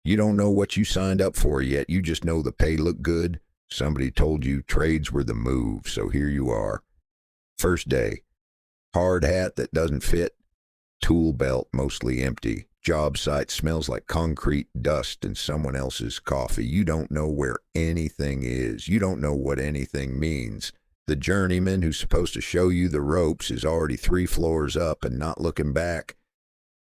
You don't know what you signed up for yet. You just know the pay looked good. Somebody told you trades were the move, so here you are. First day. Hard hat that doesn't fit. Tool belt mostly empty. Job site smells like concrete dust and someone else's coffee. You don't know where anything is. You don't know what anything means. The journeyman who's supposed to show you the ropes is already 3 floors up and not looking back.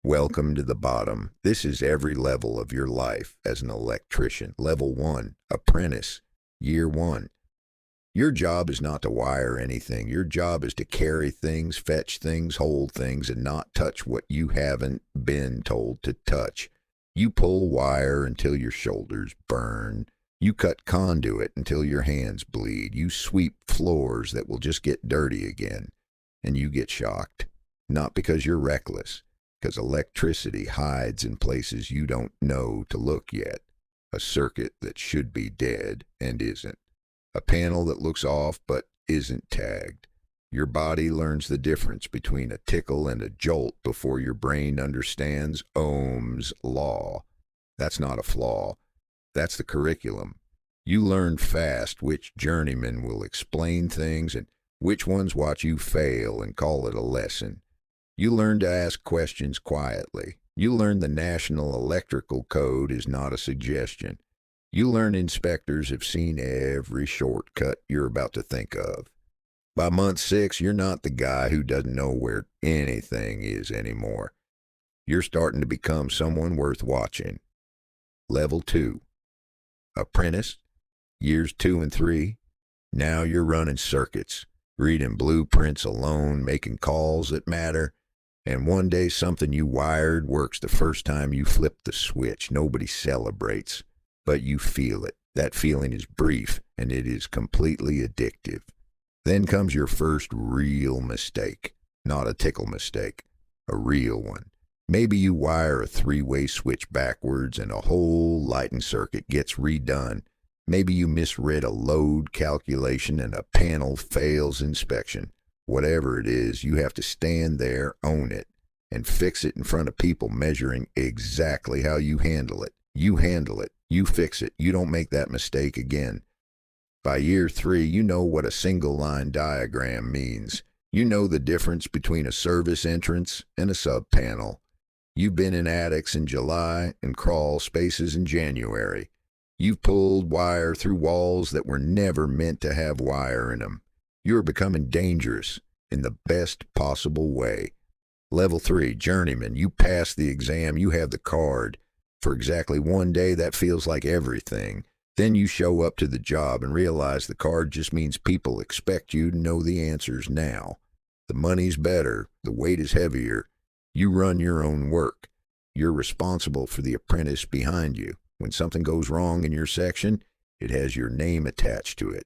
Welcome to the bottom. This is every level of your life as an electrician. Level 1, apprentice, year 1. Your job is not to wire anything. Your job is to carry things, fetch things, hold things, and not touch what you haven't been told to touch. You pull wire until your shoulders burn. You cut conduit until your hands bleed. You sweep floors that will just get dirty again. And you get shocked. Not because you're reckless, because electricity hides in places you don't know to look yet. A circuit that should be dead and isn't. A panel that looks off but isn't tagged. Your body learns the difference between a tickle and a jolt before your brain understands Ohm's law. That's not a flaw. That's the curriculum. You learn fast which journeyman will explain things and which ones watch you fail and call it a lesson. You learn to ask questions quietly. You learn the National Electrical Code is not a suggestion. You learn inspectors have seen every shortcut you're about to think of. By month 6, you're not the guy who doesn't know where anything is anymore. You're starting to become someone worth watching. Level 2. Apprentice, years 2 and 3. Now you're running circuits, reading blueprints alone, making calls that matter. And one day something you wired works the first time you flip the switch. Nobody celebrates, but you feel it. That feeling is brief, and it is completely addictive. Then comes your first real mistake. Not a tickle mistake, a real one. Maybe you wire a 3-way switch backwards and a whole lighting circuit gets redone. Maybe you misread a load calculation and a panel fails inspection. Whatever it is, you have to stand there, own it, and fix it in front of people measuring exactly how you handle it. You handle it. You fix it. You don't make that mistake again. By year 3, you know what a single-line diagram means. You know the difference between a service entrance and a sub-panel. You've been in attics in July and crawl spaces in January. You've pulled wire through walls that were never meant to have wire in them. You're becoming dangerous in the best possible way. Level 3, journeyman. You pass the exam. You have the card. For exactly 1 day, that feels like everything. Then you show up to the job and realize the card just means people expect you to know the answers now. The money's better. The weight is heavier. You run your own work. You're responsible for the apprentice behind you. When something goes wrong in your section, it has your name attached to it.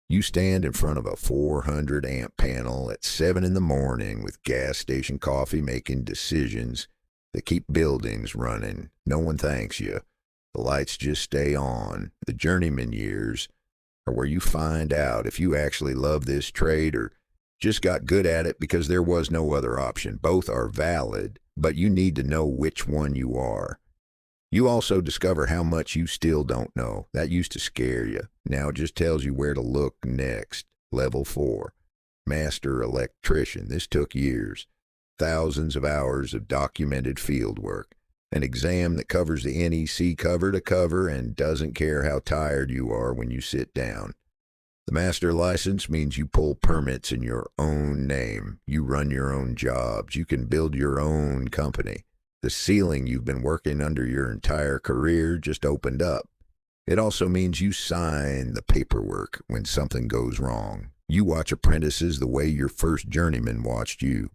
You stand in front of a 400 amp panel at 7 in the morning with gas station coffee making decisions that keep buildings running. No one thanks you. The lights just stay on. The journeyman years are where you find out if you actually love this trade or just got good at it because there was no other option. Both are valid, but you need to know which one you are. You also discover how much you still don't know. That used to scare you. Now it just tells you where to look next. Level 4. Master electrician. This took years. Thousands of hours of documented field work. An exam that covers the NEC cover to cover and doesn't care how tired you are when you sit down. The master license means you pull permits in your own name. You run your own jobs. You can build your own company. The ceiling you've been working under your entire career just opened up. It also means you sign the paperwork when something goes wrong. You watch apprentices the way your first journeyman watched you.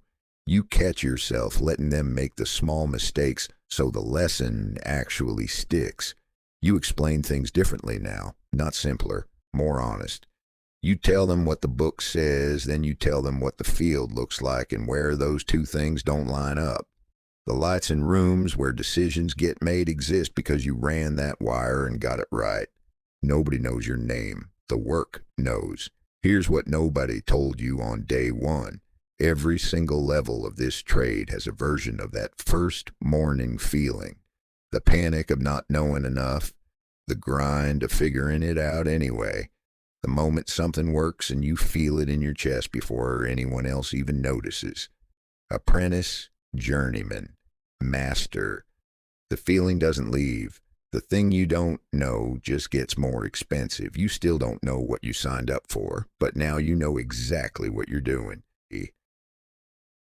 You catch yourself letting them make the small mistakes so the lesson actually sticks. You explain things differently now, not simpler, more honest. You tell them what the book says, then you tell them what the field looks like and where those two things don't line up. The lights in rooms where decisions get made exist because you ran that wire and got it right. Nobody knows your name. The work knows. Here's what nobody told you on day 1. Every single level of this trade has a version of that first morning feeling. The panic of not knowing enough, the grind of figuring it out anyway. The moment something works and you feel it in your chest before anyone else even notices. Apprentice, journeyman, master. The feeling doesn't leave. The thing you don't know just gets more expensive. You still don't know what you signed up for, but now you know exactly what you're doing.